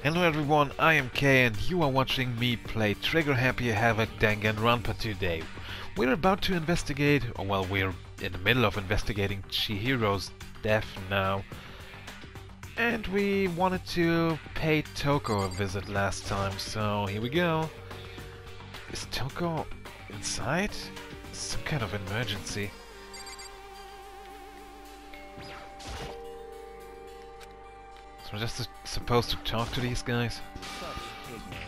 Hello everyone, I am Kay and you are watching me play Trigger Happy HAVOC Danganronpa today. We're about to investigate, or well, we're in the middle of investigating Chihiro's death now. And we wanted to pay Toko a visit last time, so here we go. Is Toko inside? Some kind of emergency. So we're just supposed to talk to these guys?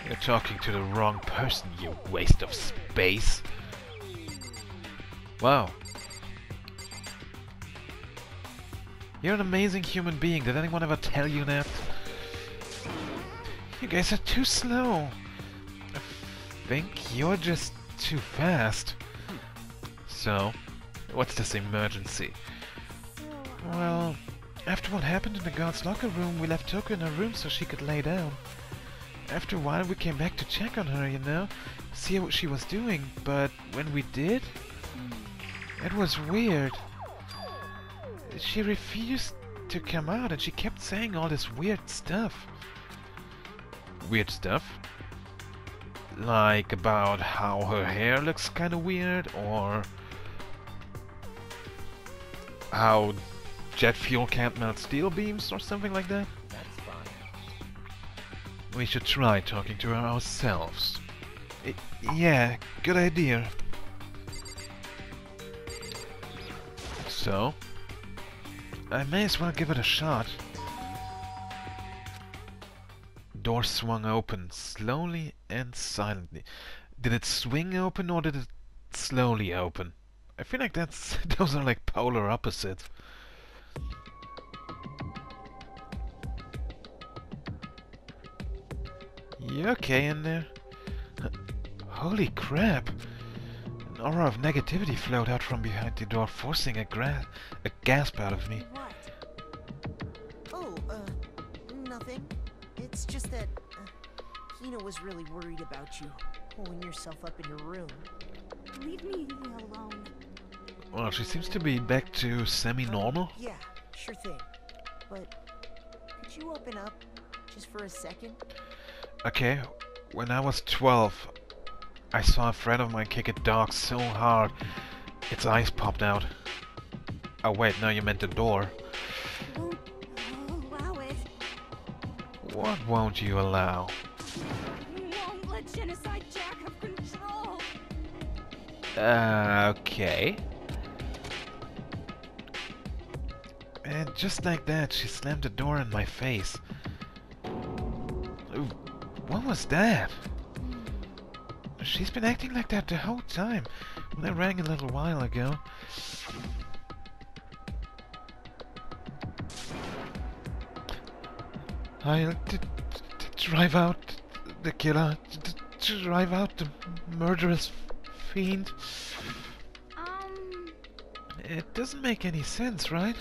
You're talking to the wrong person, you waste of space. Wow. You're an amazing human being. Did anyone ever tell you that? You guys are too slow. I think you're just too fast. So, what's this emergency? Well, after what happened in the guard's locker room, we left Toko in her room so she could lay down. After a while, we came back to check on her, you know, see what she was doing, but when we did, it was weird. She refused to come out and she kept saying all this weird stuff. Weird stuff? Like about how her hair looks kinda weird, or how jet fuel can't melt steel beams or something like that? That's fine. We should try talking to her ourselves. Yeah, good idea. So, I may as well give it a shot. Door swung open, slowly and silently. Did it swing open or did it slowly open? I feel like those are like polar opposites. You okay in there? Holy crap! An aura of negativity flowed out from behind the door, forcing a gasp out of me. What? Oh, nothing. It's just that, Hina was really worried about you, pulling yourself up in your room. Leave me alone. Well, she seems to be back to semi-normal. Yeah, sure thing. But, could you open up, just for a second? Okay, when I was 12, I saw a friend of mine kick a dog so hard, its eyes popped out. Oh wait, no, you meant the door. Won't allow it. What won't you allow? Won't let Genocide Jack have control. Okay. And just like that, she slammed the door in my face. Ooh, what was that? She's been acting like that the whole time. When I rang a little while ago. I'll drive out the killer. Drive out the murderous fiend. It doesn't make any sense, right?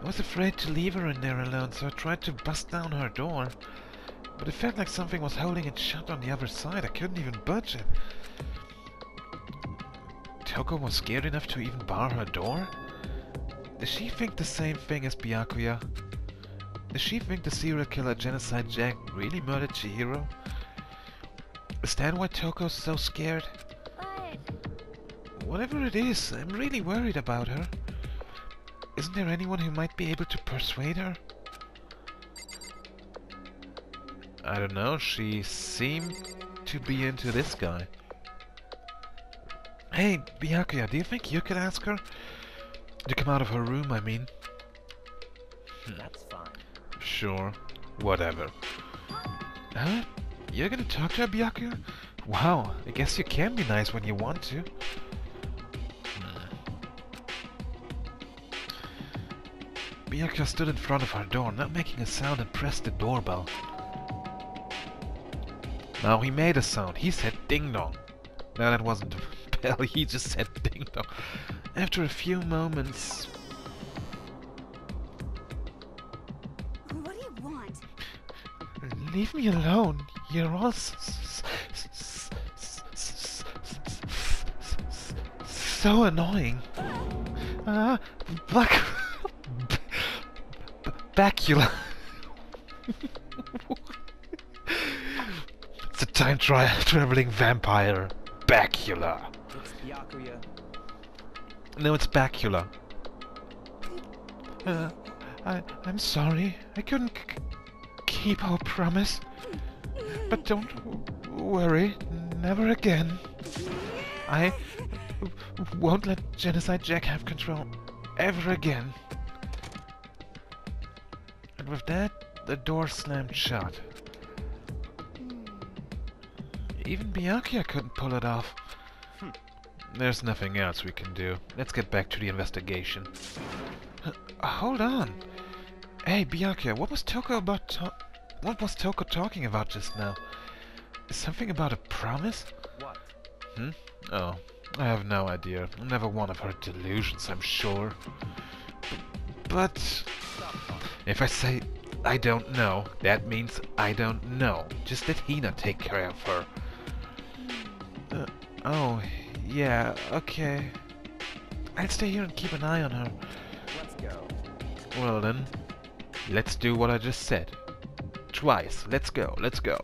I was afraid to leave her in there alone, so I tried to bust down her door. But it felt like something was holding it shut on the other side. I couldn't even budge it. Toko was scared enough to even bar her door? Does she think the same thing as Byakuya? Does she think the serial killer Genocide Jack really murdered Chihiro? Is that why Toko's so scared? But Whatever it is, I'm really worried about her. Isn't there anyone who might be able to persuade her? I don't know, she seemed to be into this guy. Hey, Byakuya, do you think you could ask her to come out of her room, I mean? That's fine. Sure, whatever. Huh? You're gonna talk to her, Byakuya? Wow, I guess you can be nice when you want to. Byakuya stood in front of her door, not making a sound, and pressed the doorbell. Now he made a sound. He said ding dong. No, that wasn't a bell. He just said ding dong. After a few moments... what do you want? Leave me alone. You're all so annoying. Black... Bacula. It's a time-traveling vampire, Byakuya. It's Byakuya. No, it's Byakuya. I'm sorry. I couldn't keep our promise. But don't worry, never again. I won't let Genocide Jack have control ever again. And with that, the door slammed shut. Even Byakuya couldn't pull it off. There's nothing else we can do. Let's get back to the investigation. Hold on. Hey, Byakuya, what was Toko talking about just now? Something about a promise? What? Oh, I have no idea. Never one of her delusions, I'm sure. But if I say I don't know, that means I don't know. Just let Hina take care of her. Oh, yeah, okay. I'll stay here and keep an eye on her. Let's go. Well then, let's do what I just said. Twice. Let's go, let's go.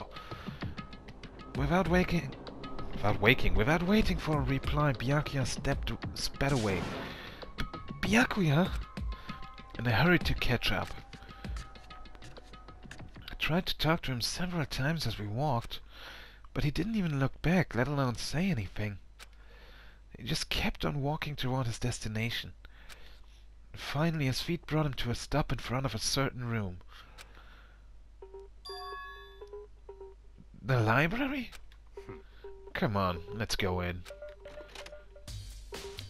Without waiting for a reply, Byakuya sped away. Byakuya? And I hurried to catch up. I tried to talk to him several times as we walked, but he didn't even look back, let alone say anything. He just kept on walking toward his destination. Finally, his feet brought him to a stop in front of a certain room. The library? Come on, let's go in.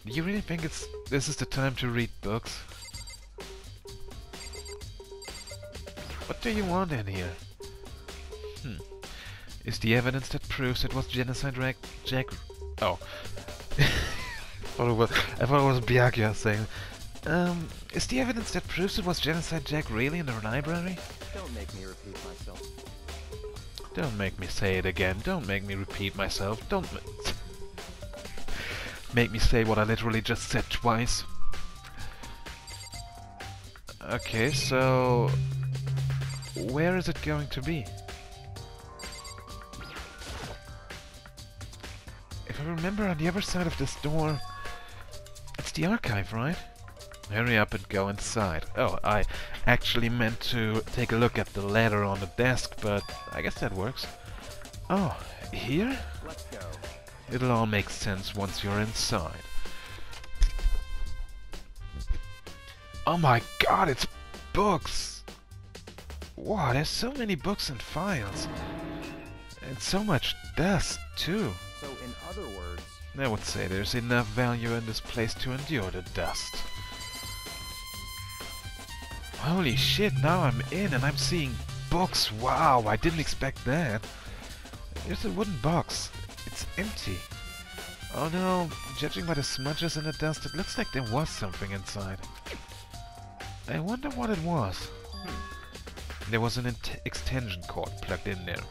Do you really think this is the time to read books? What do you want in here? Is the evidence that proves it was Genocide Jack... Oh. I thought it was Byakuya saying... is the evidence that proves it was Genocide Jack really in the library? Don't make me repeat myself. Don't make me say it again. Don't make me repeat myself. Don't make me say what I literally just said twice. Okay, so... where is it going to be? If I remember, on the other side of this door... it's the archive, right? Hurry up and go inside. Oh, I actually meant to take a look at the ladder on the desk, but I guess that works. Oh, here? Let's go. It'll all make sense once you're inside. Oh my god, it's books! Wow, there's so many books and files. And so much dust, too. So, in other words... I would say there's enough value in this place to endure the dust. Holy shit, now I'm in and I'm seeing books. Wow, I didn't expect that. There's a wooden box. It's empty. Oh no, judging by the smudges and the dust, it looks like there was something inside. I wonder what it was. There was an extension cord plugged in there.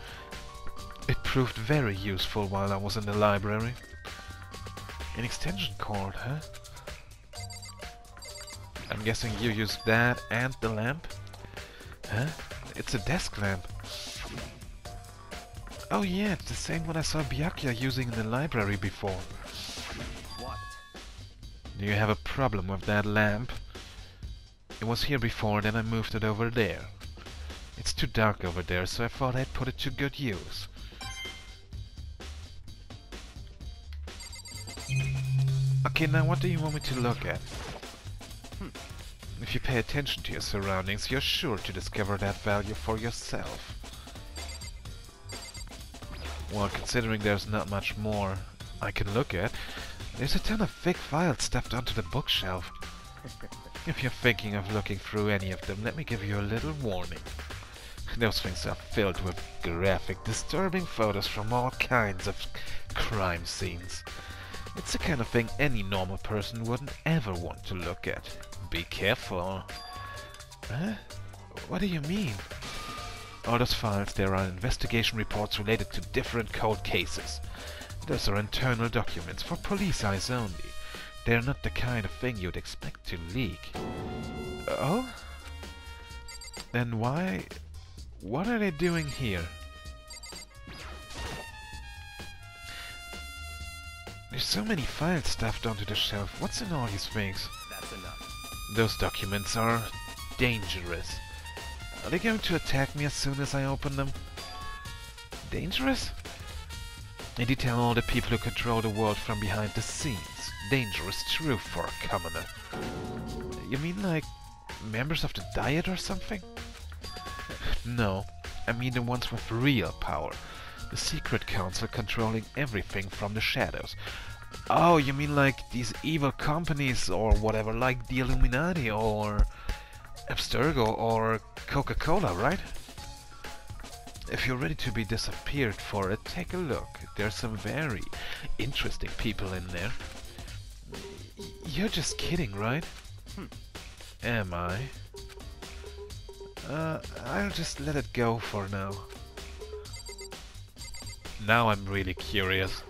It proved very useful while I was in the library. An extension cord, huh? I'm guessing you used that and the lamp? Huh? It's a desk lamp. Oh yeah, it's the same one I saw Byakuya using in the library before. What? Do you have a problem with that lamp? It was here before, then I moved it over there. It's too dark over there, so I thought I'd put it to good use. Okay, now what do you want me to look at? If you pay attention to your surroundings, you're sure to discover that value for yourself. Well, considering there's not much more I can look at, there's a ton of thick files stuffed onto the bookshelf. If you're thinking of looking through any of them, let me give you a little warning. Those things are filled with graphic, disturbing photos from all kinds of crime scenes. It's the kind of thing any normal person wouldn't ever want to look at. Be careful. Huh? What do you mean? All those files there are investigation reports related to different cold cases. Those are internal documents for police eyes only. They're not the kind of thing you'd expect to leak. Oh? Then why what are they doing here? There's so many files stuffed onto the shelf. What's in all these things? That's enough. Those documents are dangerous. Are they going to attack me as soon as I open them? Dangerous? They detail all the people who control the world from behind the scenes. Dangerous truth for a commoner. You mean like members of the Diet or something? No, I mean the ones with real power. The secret council controlling everything from the shadows. Oh, you mean like these evil companies or whatever, like the Illuminati or Abstergo or Coca-Cola, right? If you're ready to be disappeared for it, take a look. There's some very interesting people in there. You're just kidding, right? Am I? I'll just let it go for now. Now I'm really curious.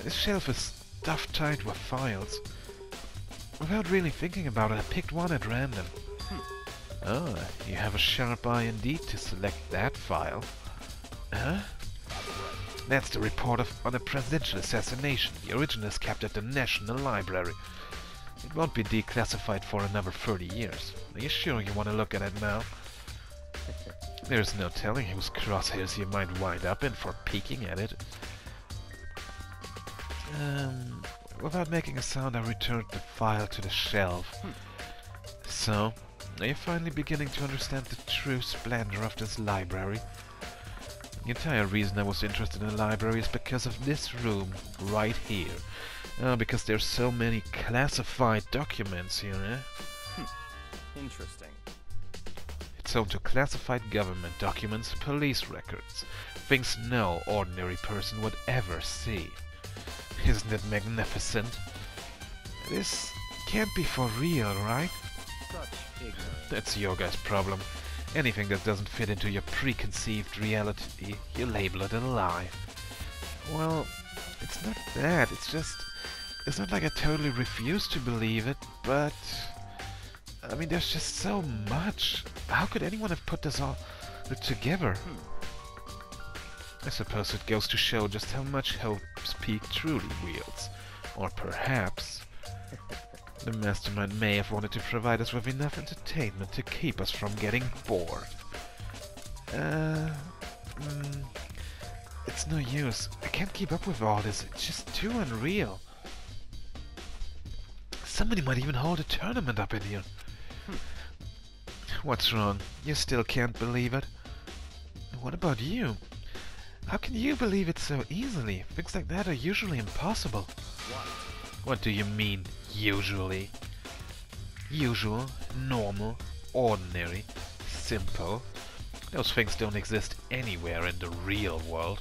This shelf is stuffed tight with files. Without really thinking about it, I picked one at random. Oh, you have a sharp eye indeed to select that file. Huh? That's the report on a presidential assassination. The original is kept at the National Library. It won't be declassified for another 30 years. Are you sure you want to look at it now? There's no telling whose crosshairs you might wind up in for peeking at it. Without making a sound, I returned the file to the shelf. So, are you finally beginning to understand the true splendor of this library? The entire reason I was interested in a library is because of this room right here. Because there's so many classified documents here, eh? Interesting. It's home to classified government documents, police records, things no ordinary person would ever see. Isn't it magnificent? This can't be for real, right? Such ignorance. That's your guys' problem. Anything that doesn't fit into your preconceived reality, you label it a lie. Well, it's not that, it's just... It's not like I totally refuse to believe it, but... I mean, there's just so much. How could anyone have put this all together? I suppose it goes to show just how much Hope's Peak truly wields. Or perhaps... the mastermind may have wanted to provide us with enough entertainment to keep us from getting bored. It's no use. I can't keep up with all this. It's just too unreal. Somebody might even hold a tournament up in here. What's wrong? You still can't believe it? What about you? How can you believe it so easily? Things like that are usually impossible. What do you mean, usually? Usual, normal, ordinary, simple. Those things don't exist anywhere in the real world.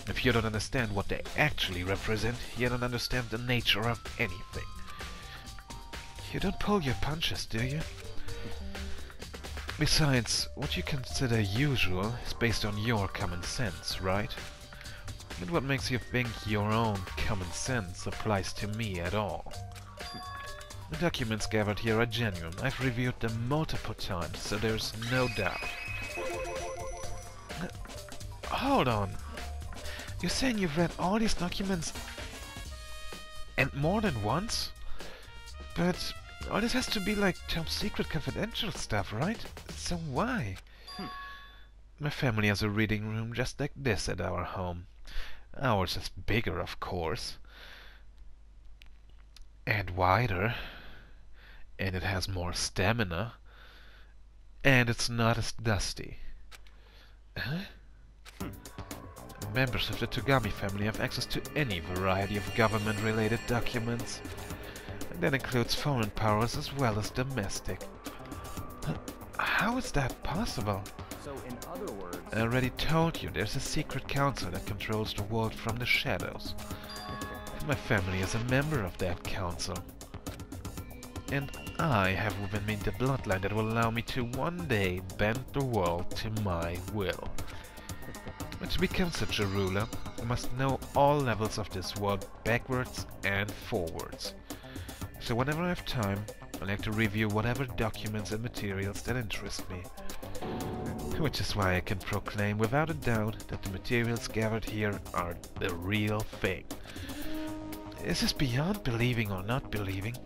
If you don't understand what they actually represent, you don't understand the nature of anything. You don't pull your punches, do you? Besides, what you consider usual is based on your common sense, right? And what makes you think your own common sense applies to me at all? The documents gathered here are genuine. I've reviewed them multiple times, so there's no doubt. Hold on. You're saying you've read all these documents and more than once? But all this has to be like top secret confidential stuff, right? So why? My family has a reading room just like this at our home. Ours is bigger, of course. And wider. And it has more stamina. And it's not as dusty. Huh? Members of the Togami family have access to any variety of government-related documents. And that includes foreign powers as well as domestic. How is that possible? So, in other words... I already told you, there's a secret council that controls the world from the shadows. My family is a member of that council. And I have within me the bloodline that will allow me to one day bend the world to my will. But to become such a ruler, I must know all levels of this world backwards and forwards. So whenever I have time, I like to review whatever documents and materials that interest me. Which is why I can proclaim without a doubt that the materials gathered here are the real thing. Is this beyond believing or not believing?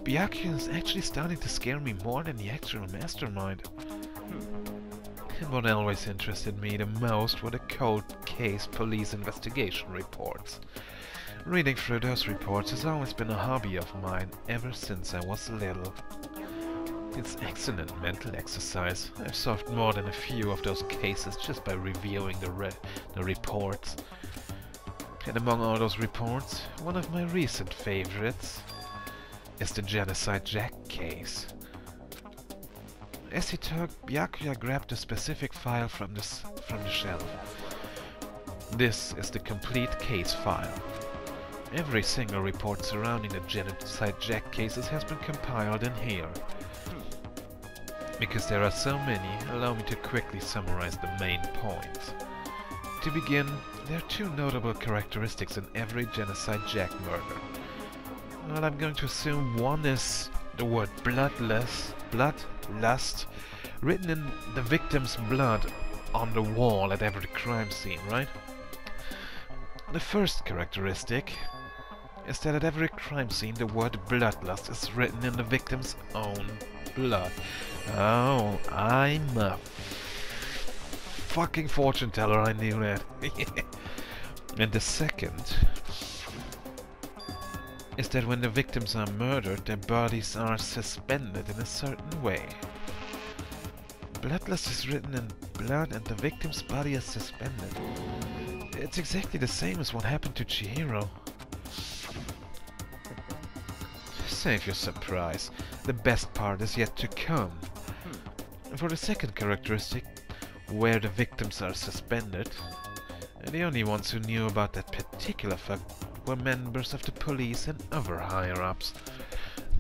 Byakuya is actually starting to scare me more than the actual mastermind. And what always interested me the most were the cold case police investigation reports. Reading through those reports has always been a hobby of mine ever since I was little. It's excellent mental exercise. I've solved more than a few of those cases just by reviewing the reports. And among all those reports, one of my recent favorites is the Genocide Jack case. As he talked, Byakuya grabbed a specific file from the shelf. This is the complete case file. Every single report surrounding the Genocide Jack cases has been compiled in here. Because there are so many, allow me to quickly summarize the main points. To begin, there are two notable characteristics in every Genocide Jack murder. Well, I'm going to assume one is the word bloodlust, written in the victim's blood on the wall at every crime scene, right? The first characteristic is that at every crime scene the word bloodlust is written in the victim's own blood. Oh, I'm a fucking fortune teller, I knew that. And the second is that when the victims are murdered, their bodies are suspended in a certain way. Bloodlust is written in blood and the victim's body is suspended. It's exactly the same as what happened to Chihiro. Save your surprise. The best part is yet to come. For the second characteristic, where the victims are suspended, the only ones who knew about that particular fact were members of the police and other higher-ups.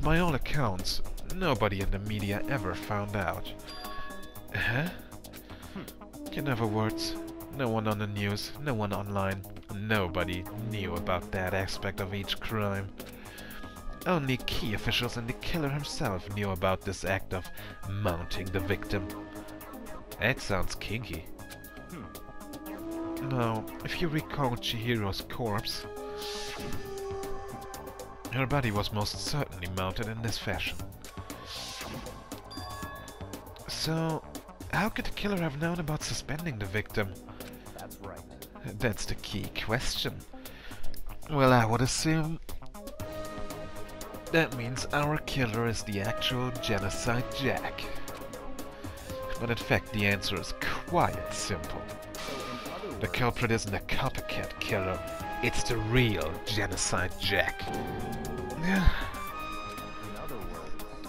By all accounts, nobody in the media ever found out. Huh? In other words, no one on the news, no one online, nobody knew about that aspect of each crime. Only key officials and the killer himself knew about this act of mounting the victim. That sounds kinky. Now, if you recall Chihiro's corpse, her body was most certainly mounted in this fashion. So, how could the killer have known about suspending the victim? That's right. That's the key question. Well, I would assume that means our killer is the actual Genocide Jack. But in fact, the answer is quite simple. The culprit isn't a copycat killer, it's the real Genocide Jack.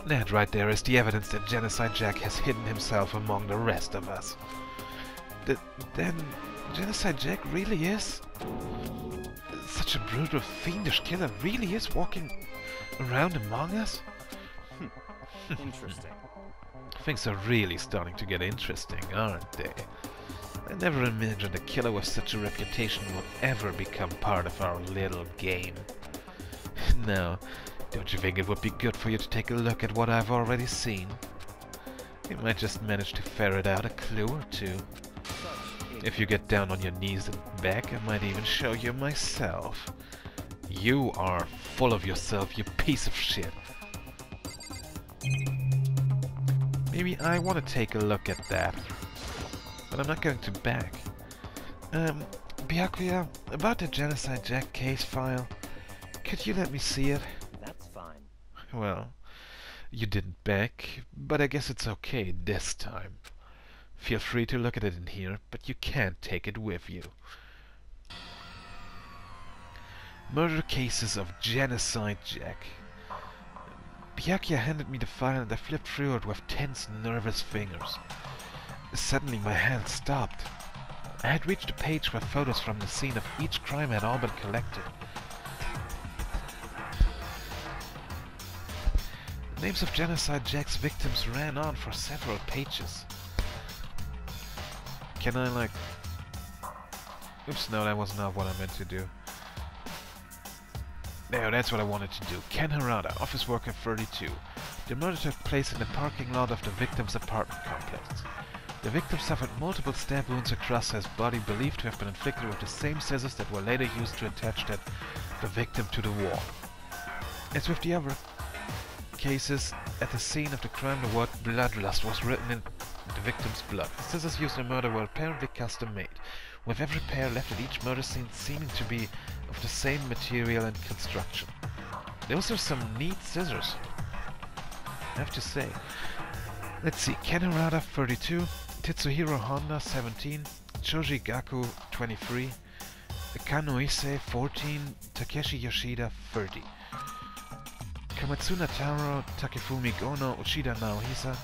That right there is the evidence that Genocide Jack has hidden himself among the rest of us. Then Genocide Jack really is such a brutal, fiendish killer, really is walking around among us? Interesting. Things are really starting to get interesting, aren't they? I never imagined a killer with such a reputation would ever become part of our little game. Now, don't you think it would be good for you to take a look at what I've already seen? You might just manage to ferret out a clue or two. If you get down on your knees and back, I might even show you myself. You are full of yourself, you piece of shit. Maybe I want to take a look at that. But I'm not going to back. Byakuya, about the Genocide Jack case file, could you let me see it? That's fine. Well, you didn't back, but I guess it's okay this time. Feel free to look at it in here, but you can't take it with you. Murder cases of Genocide Jack. Byakuya handed me the file and I flipped through it with tense, nervous fingers. Suddenly my hand stopped. I had reached a page where photos from the scene of each crime had all been collected. The names of Genocide Jack's victims ran on for several pages. Can I, like... Oops, no, that was not what I meant to do. There, that's what I wanted to do. Ken Harada, office worker 32. The murder took place in the parking lot of the victim's apartment complex. The victim suffered multiple stab wounds across his body, believed to have been inflicted with the same scissors that were later used to attach the victim to the wall. As with the other cases, at the scene of the crime the word bloodlust was written in the victim's blood. The scissors used in murder were apparently custom-made, with every pair left at each murder scene seeming to be of the same material and construction. Those are some neat scissors, I have to say. Let's see, Ken Harada 32, Tetsuhiro Honda 17, Choji Gaku 23, Kanoise 14, Takeshi Yoshida 30. Kamatsuna Taro, Takefumi Gono, Uchida Naohisa,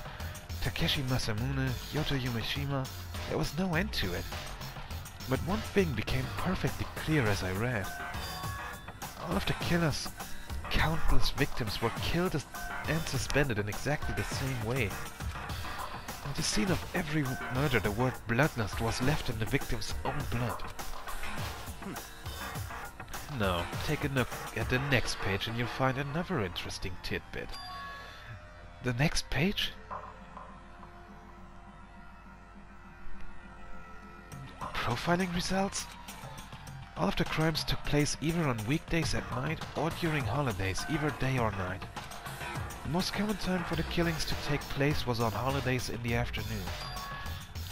Takeshi Masamune, Yoto Yumeshima. There was no end to it. But one thing became perfectly clear as I read. All of the killer's countless victims were killed and suspended in exactly the same way. At the scene of every murder, the word bloodlust was left in the victim's own blood. Now, take a look at the next page and you'll find another interesting tidbit. The next page? Profiling results? All of the crimes took place either on weekdays at night or during holidays, either day or night. The most common time for the killings to take place was on holidays in the afternoon.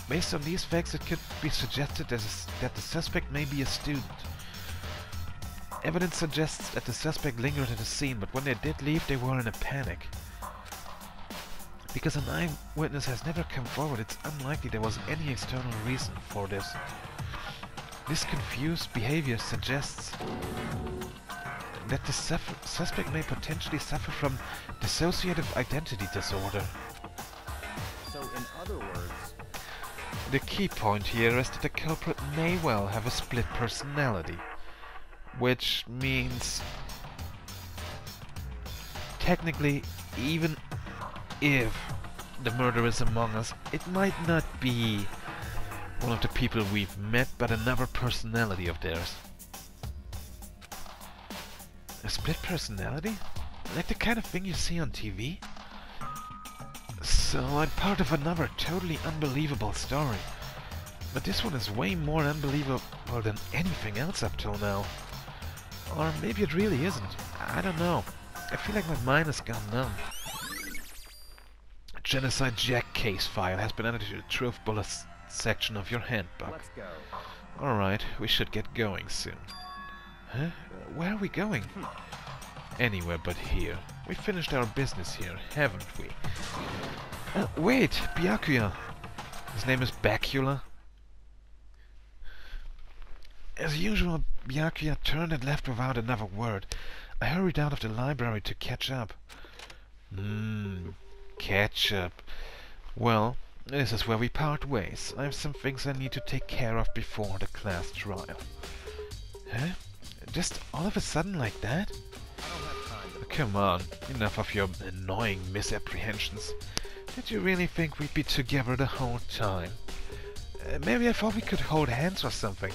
Based on these facts, it could be suggested that the suspect may be a student. Evidence suggests that the suspect lingered at the scene, but when they did leave, they were in a panic. Because an eyewitness has never come forward, it's unlikely there was any external reason for this. This confused behavior suggests that the suspect may potentially suffer from dissociative identity disorder. So, in other words, the key point here is that the culprit may well have a split personality. Which means, technically, even if the murderer is among us, it might not be one of the people we've met, but another personality of theirs. A split personality? Like the kind of thing you see on TV? So I'm part of another totally unbelievable story. But this one is way more unbelievable than anything else up till now. Or maybe it really isn't. I don't know. I feel like my mind has gone numb. Genocide Jack case file has been added to the truth bullets section of your handbook. let's go. Alright, we should get going soon. Huh? Where are we going? Anywhere but here. We finished our business here, haven't we? Wait! Byakuya! His name is Byakuya? As usual, Byakuya turned and left without another word. I hurried out of the library to catch up. Catch up. Well, this is where we part ways. I have some things I need to take care of before the class trial. Huh? Just all of a sudden like that? I don't have time to... Come on, enough of your annoying misapprehensions. Did you really think we'd be together the whole time? Maybe I thought we could hold hands or something.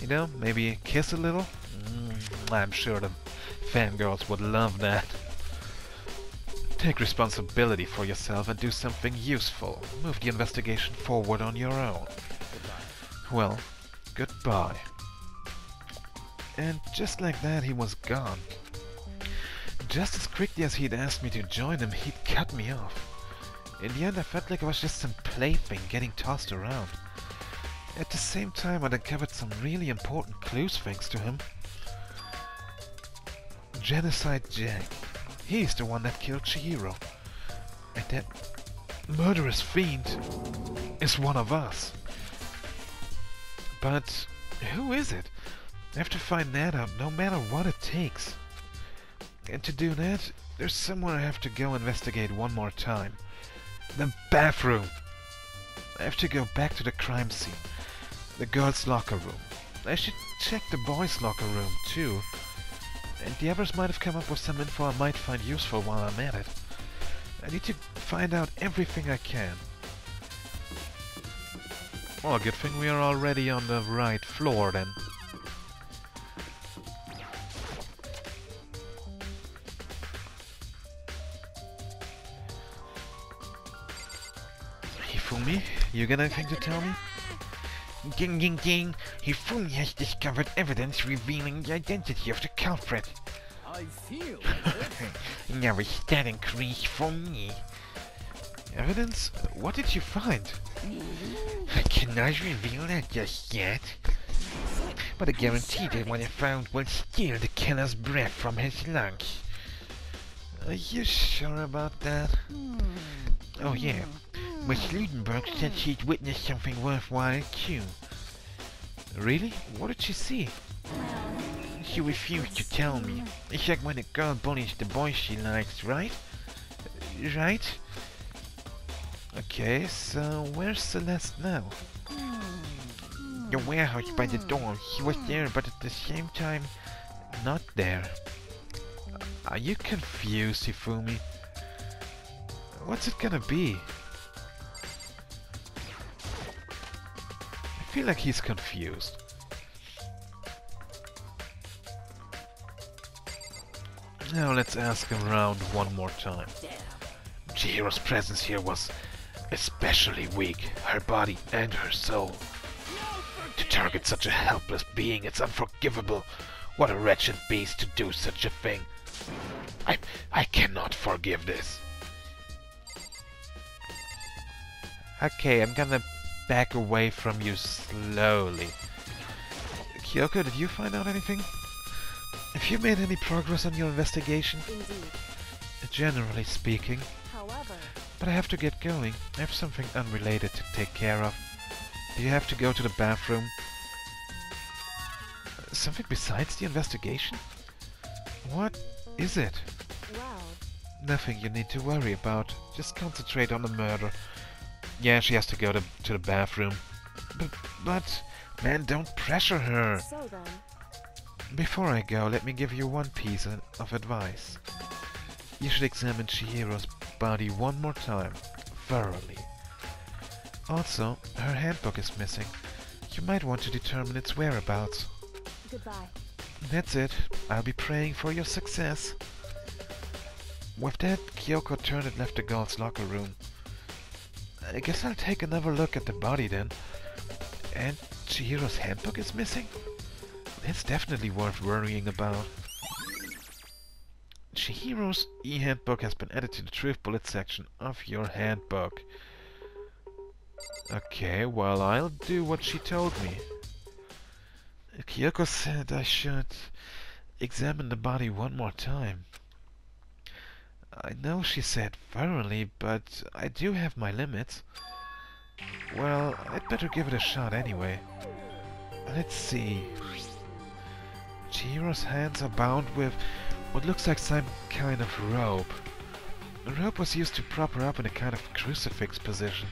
You know, maybe kiss a little? I'm sure the fangirls would love that. Take responsibility for yourself and do something useful. Move the investigation forward on your own. Well, goodbye. And just like that, he was gone. Just as quickly as he'd asked me to join him, he'd cut me off. In the end, I felt like I was just some plaything getting tossed around. At the same time, I'd uncovered some really important clues thanks to him. Genocide Jack. He's the one that killed Chihiro. And that murderous fiend is one of us. But who is it? I have to find that out no matter what it takes. And to do that, there's somewhere I have to go investigate one more time. The bathroom! I have to go back to the crime scene. The girls' locker room. I should check the boys' locker room too. And the others might have come up with some info I might find useful while I'm at it. I need to find out everything I can. Well, good thing we are already on the right floor then. Hifumi, you got anything to tell me? Ding ding ding! Hifumi has discovered evidence revealing the identity of the culprit. I feel Now is that increase for me? Evidence? What did you find? I cannot reveal that just yet. But I guarantee that what I found will steal the killer's breath from his lungs. Are you sure about that? Oh yeah, Miss Ludenberg said she'd witnessed something worthwhile too. Really? What did she see? She refused to tell me. It's like when a girl bullies the boy she likes, right? Right? Okay, so where's Celeste now? The warehouse by the door. She was there, but at the same time, not there. Are you confused, Hifumi? What's it gonna be? I feel like he's confused. Now let's ask him around one more time. Chihiro's presence here was especially weak, her body and her soul. To target such a helpless being, it's unforgivable. What a wretched beast to do such a thing. I cannot forgive this. Okay, I'm gonna back away from you slowly. Kyoko, did you find out anything? Have you made any progress on your investigation? Indeed. Generally speaking. However, But I have to get going. I have something unrelated to take care of. Do you have to go to the bathroom? Something besides the investigation? What is it? well, Nothing you need to worry about. Just concentrate on the murder. Yeah, she has to go to the bathroom. But, man, don't pressure her. so then, Before I go, let me give you one piece of advice. You should examine Chihiro's body one more time, thoroughly. Also, her handbook is missing. You might want to determine its whereabouts. goodbye. That's it. I'll be praying for your success. With that, Kyoko turned and left the guard's locker room. I guess I'll take another look at the body then. And Chihiro's handbook is missing? That's definitely worth worrying about. Chihiro's e-handbook has been added to the truth bullet section of your handbook. Okay, well, I'll do what she told me. Kyoko said I should examine the body one more time. I know she said thoroughly, but I do have my limits. Well, I'd better give it a shot anyway. Let's see. Chihiro's hands are bound with what looks like some kind of rope. The rope was used to prop her up in a kind of crucifix position.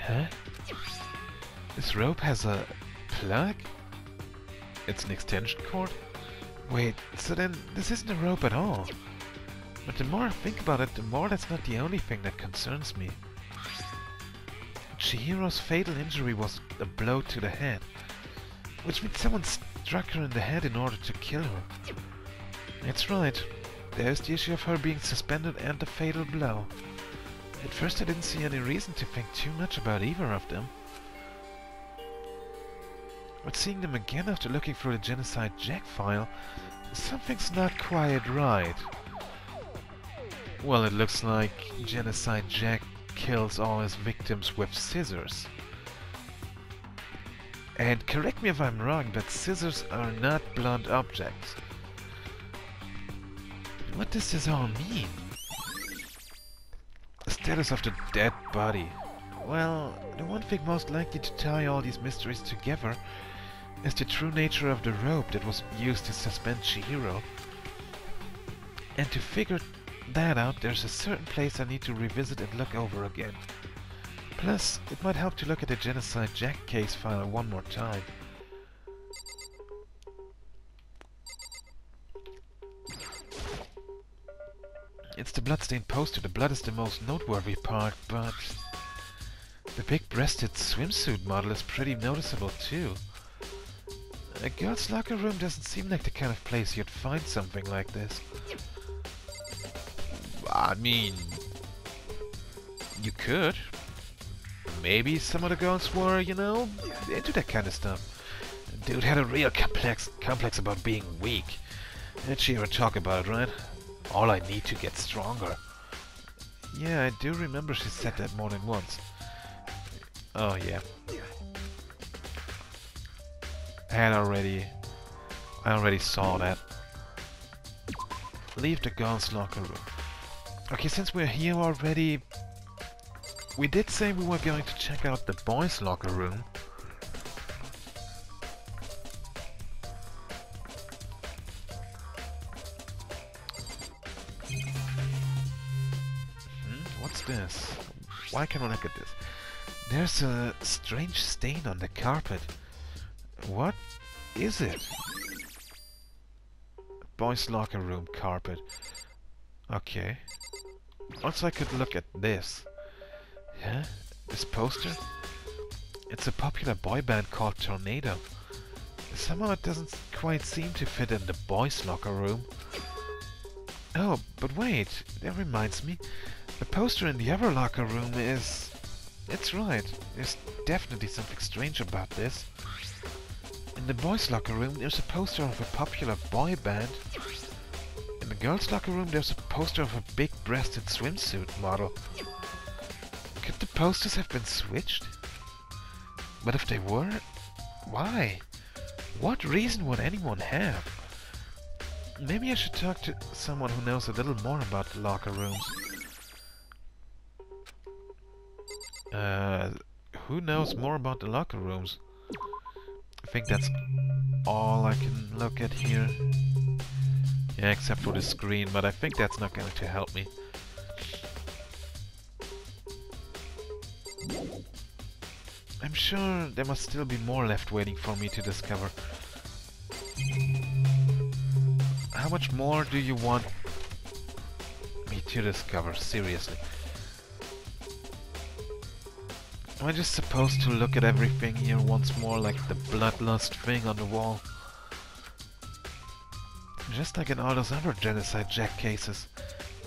Huh? This rope has a plug? It's an extension cord? Wait, so then this isn't a rope at all. But the more I think about it, the more that's not the only thing that concerns me. Chihiro's fatal injury was a blow to the head, which means someone struck her in the head in order to kill her. That's right. There's the issue of her being suspended and the fatal blow. At first I didn't see any reason to think too much about either of them. But seeing them again after looking through the Genocide Jack file, something's not quite right. Well, it looks like Genocide Jack kills all his victims with scissors. And correct me if I'm wrong, but scissors are not blunt objects. What does this all mean? The status of the dead body. Well, the one thing most likely to tie all these mysteries together is the true nature of the rope that was used to suspend Chihiro. And to figure that out, there's a certain place I need to revisit and look over again. Plus, it might help to look at the Genocide Jack case file one more time. It's the bloodstained poster. The blood is the most noteworthy part, but the big-breasted swimsuit model is pretty noticeable too. A girl's locker room doesn't seem like the kind of place you'd find something like this. I mean, You could. Maybe some of the girls were, you know, into that kind of stuff. Dude had a real complex about being weak. Did she ever talk about it, right? All I need to get stronger. Yeah, I do remember she said that more than once. Oh yeah. I already saw that. Leave the girls' locker room. Okay, since we're here already, we did say we were going to check out the boys' locker room. What's this? Why can I look at this? There's a strange stain on the carpet. What is it? Boys' locker room carpet. Okay. Also, I could look at this. Yeah? This poster? It's a popular boy band called Tornado. Somehow it doesn't quite seem to fit in the boys' locker room. Oh, but wait, that reminds me. The poster in the other locker room is... It's right, there's definitely something strange about this. In the boys' locker room there's a poster of a popular boy band. In the girls' locker room there's a poster of a big-breasted swimsuit model. Could the posters have been switched? But if they were, why? What reason would anyone have? Maybe I should talk to someone who knows a little more about the locker rooms. Who knows more about the locker rooms? I think that's all I can look at here. Yeah, except for the screen, but I think that's not going to help me. I'm sure there must still be more left waiting for me to discover. How much more do you want me to discover? Seriously. Am I just supposed to look at everything here once more like the bloodlust thing on the wall? Just like in all those other Genocide Jack cases,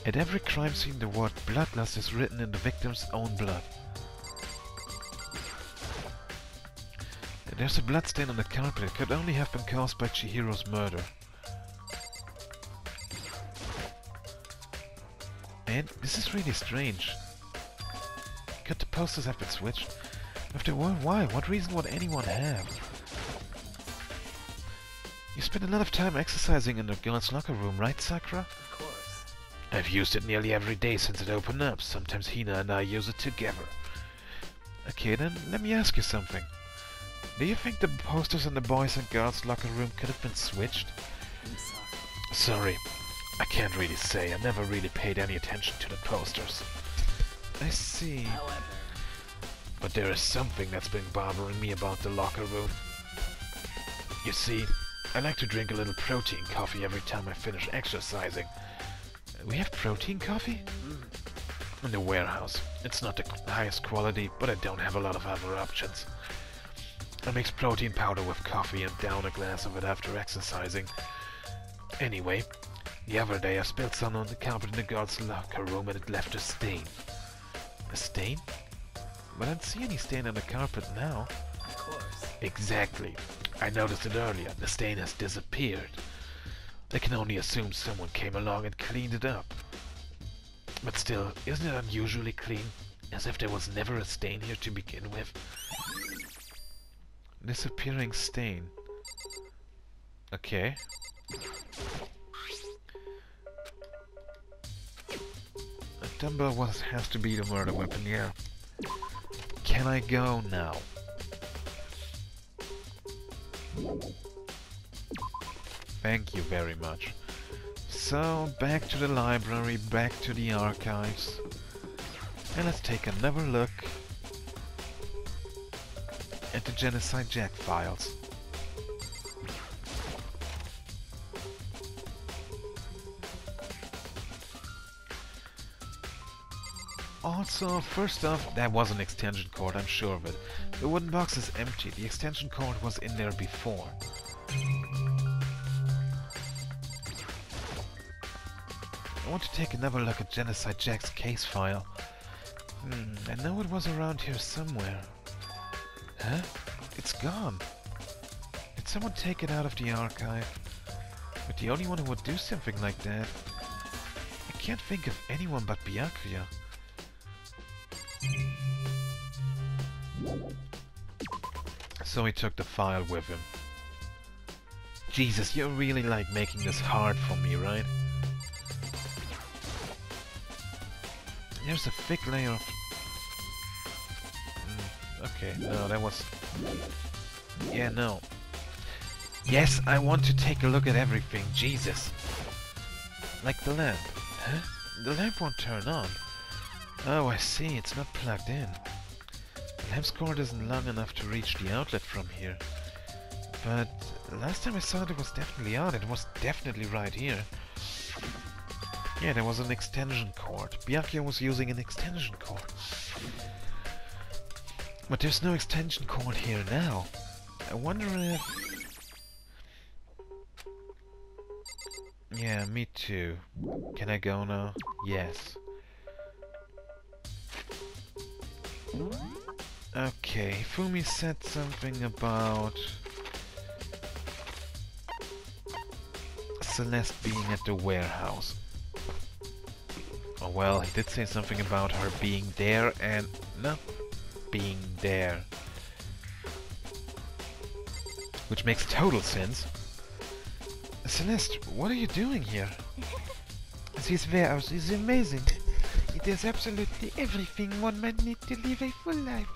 at every crime scene the word bloodlust is written in the victim's own blood. There's a bloodstain on the carpet. It could only have been caused by Chihiro's murder. And this is really strange. Could the posters have been switched? If they were, why? What reason would anyone have? You spend a lot of time exercising in the girls' locker room, right, Sakura? Of course. I've used it nearly every day since it opened up. Sometimes Hina and I use it together. Okay, then let me ask you something. Do you think the posters in the boys' and girls' locker room could have been switched? I'm sorry. Sorry, I can't really say. I never really paid any attention to the posters. I see. However, But there is something that's been bothering me about the locker room. You see, I like to drink a little protein coffee every time I finish exercising. We have protein coffee? In the warehouse. It's not the highest quality, but I don't have a lot of other options. I mix protein powder with coffee and down a glass of it after exercising. Anyway, the other day I spilled some on the carpet in the girls' locker room and it left a stain. A stain? But I don't see any stain on the carpet now. of course. Exactly. I noticed it earlier. The stain has disappeared. I can only assume someone came along and cleaned it up. But still, isn't it unusually clean? As if there was never a stain here to begin with. Disappearing stain. Okay. A dumbbell has to be the murder weapon, yeah. Can I go now? Thank you very much. So, back to the library, back to the archives. And let's take another look at the Genocide Jack files. Also, first off, that was an extension cord, I'm sure of it. The wooden box is empty, the extension cord was in there before. I want to take another look at Genocide Jack's case file. I know it was around here somewhere. Huh? It's gone. Did someone take it out of the archive? But the only one who would do something like that... I can't think of anyone but Byakuya. So he took the file with him. Jesus, you're really like making this hard for me, right? There's a thick layer of... okay, no, that was... yeah, no. Yes, I want to take a look at everything, Jesus. Like the lamp. Huh? The lamp won't turn on. Oh, I see, it's not plugged in. The lamp's cord isn't long enough to reach the outlet from here. But last time I saw it, it was definitely on. It was definitely right here. Yeah, there was an extension cord. Byakuya was using an extension cord. But there's no extension cord here now. I wonder if... yeah, me too. Can I go now? Yes. Okay, Fumi said something about... Celeste being at the warehouse. Oh well, he did say something about her being there and not being there. Which makes total sense. Celeste, what are you doing here? This warehouse is amazing. It has absolutely everything one might need to live a full life.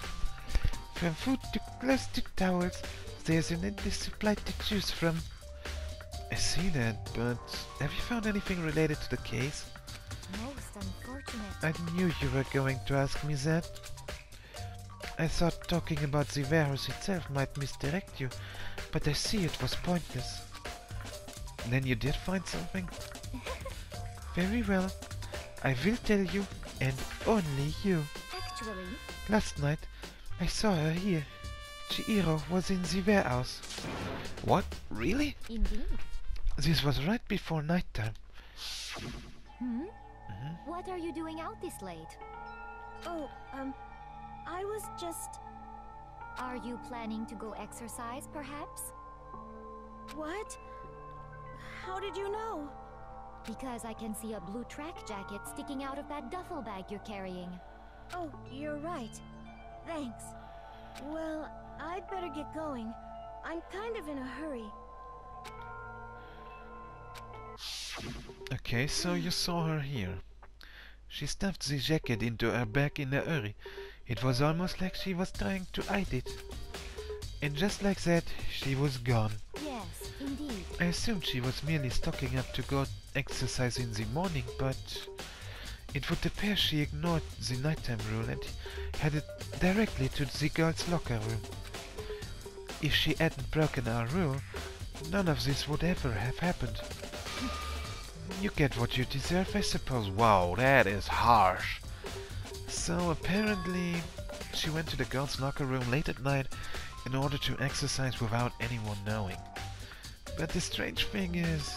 From food to clothes to towels, there's an endless supply to choose from. I see that, but have you found anything related to the case? Most unfortunate. I knew you were going to ask me that. I thought talking about the warehouse itself might misdirect you, but I see it was pointless. Then you did find something? Very well. I will tell you, and only you. Actually, Last night, I saw her here. Chihiro was in the warehouse. What? Really? indeed. This was right before nighttime. What are you doing out this late? Oh, I was just... Are you planning to go exercise, perhaps? What? How did you know? Because I can see a blue track jacket sticking out of that duffel bag you're carrying. Oh, you're right. Thanks. Well, I'd better get going. I'm kind of in a hurry. Okay, so you saw her here. She stuffed the jacket into her bag in a hurry. It was almost like she was trying to hide it. And just like that, she was gone. Yes, indeed. I assumed she was merely stocking up to go exercise in the morning, but it would appear she ignored the nighttime rule and headed directly to the girls' locker room. If she hadn't broken our rule, none of this would ever have happened. You get what you deserve, I suppose. Wow, that is harsh. So apparently, She went to the girls' locker room late at night in order to exercise without anyone knowing. but the strange thing is,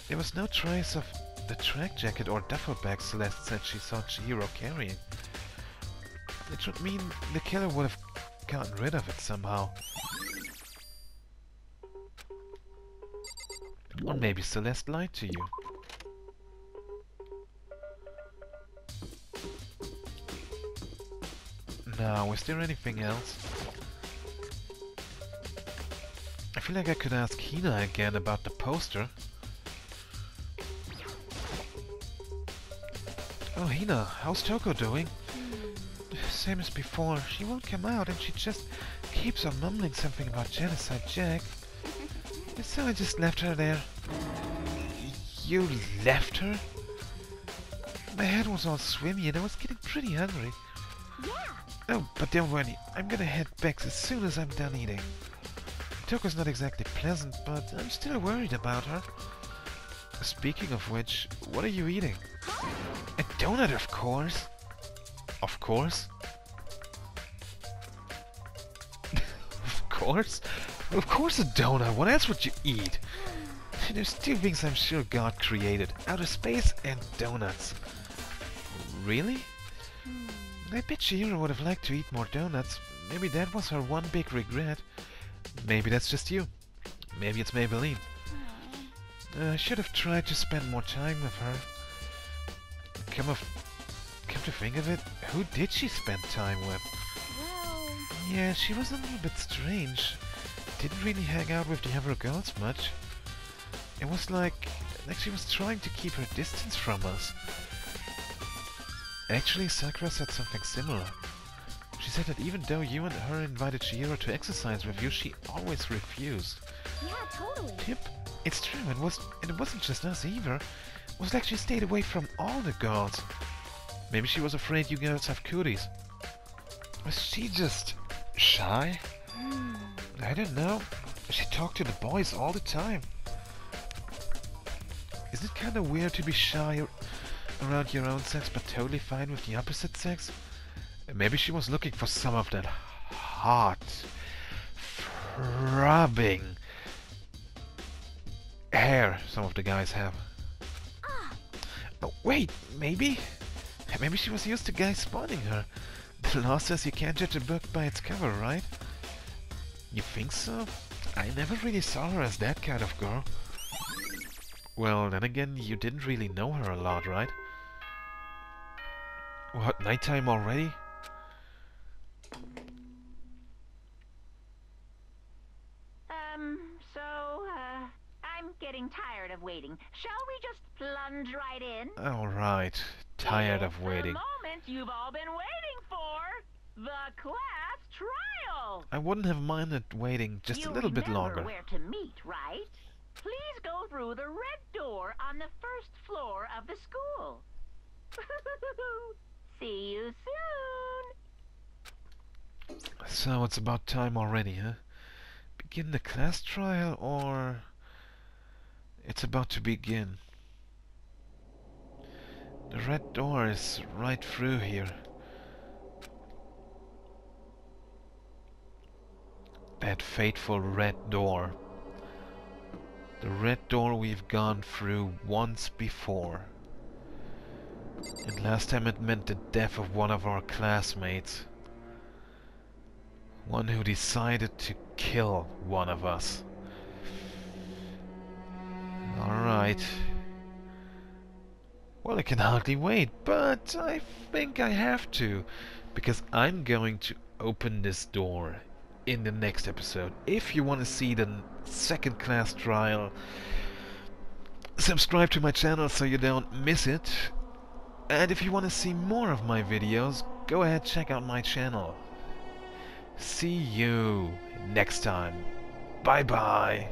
There was no trace of the track jacket or duffel bag Celeste said she saw Chihiro carrying. It would mean the killer would have gotten rid of it somehow. Or maybe Celeste lied to you. Now, is there anything else? I feel like I could ask Hina again about the poster. Oh, Hina, how's Toko doing? same as before, she won't come out and she just keeps on mumbling something about Genocide Jack. And so I just left her there. You left her? My head was all swimmy and I was getting pretty hungry. Yeah. Oh, but don't worry, I'm gonna head back as soon as I'm done eating. Toko's not exactly pleasant, but I'm still worried about her. Speaking of which, what are you eating? A donut, of course. Of course? Of course? Of course a donut. What else would you eat? There's two things I'm sure God created. Outer space and donuts. Really? I bet Chihiro would have liked to eat more donuts. Maybe that was her one big regret. Maybe that's just you. Maybe it's Maybelline. I should have tried to spend more time with her. Come to think of it, who did she spend time with? Well, Yeah, she was a little bit strange. Didn't really hang out with the other girls much. It was like she was trying to keep her distance from us. Actually, Sakura said something similar. She said that even though you and her invited Chihiro to exercise with you, she always refused. yeah, totally. Yep, it's true, and it wasn't just us either. It was like she stayed away from all the girls. Maybe she was afraid you girls have cooties. Was she just shy? I don't know. She talked to the boys all the time. Isn't it kind of weird to be shy around your own sex but totally fine with the opposite sex? Maybe she was looking for some of that hot, throbbing hair some of the guys have. Oh, wait, maybe she was used to guys spawning her. The law says you can't judge a book by its cover, right? You think so? I never really saw her as that kind of girl. Well, then again, you didn't really know her a lot, right? What, nighttime already? I'm getting tired of waiting. Shall we just plunge right in? Alright, tired of waiting. The moment you've all been waiting for, the class trial. I wouldn't have minded waiting just a little bit longer. You remember where to meet, right? Please go through the red door on the first floor of the school. See you soon. So it's about time already, huh? Begin the class trial, or it's about to begin? The red door is right through here. That fateful red door. The red door we've gone through once before. And last time it meant the death of one of our classmates. One who decided to kill one of us. Alright. Well, I can hardly wait, but I think I have to. Because I'm going to open this door in the next episode. If you want to see the second class trial, subscribe to my channel so you don't miss it. And if you want to see more of my videos, go ahead, check out my channel. See you next time. Bye bye.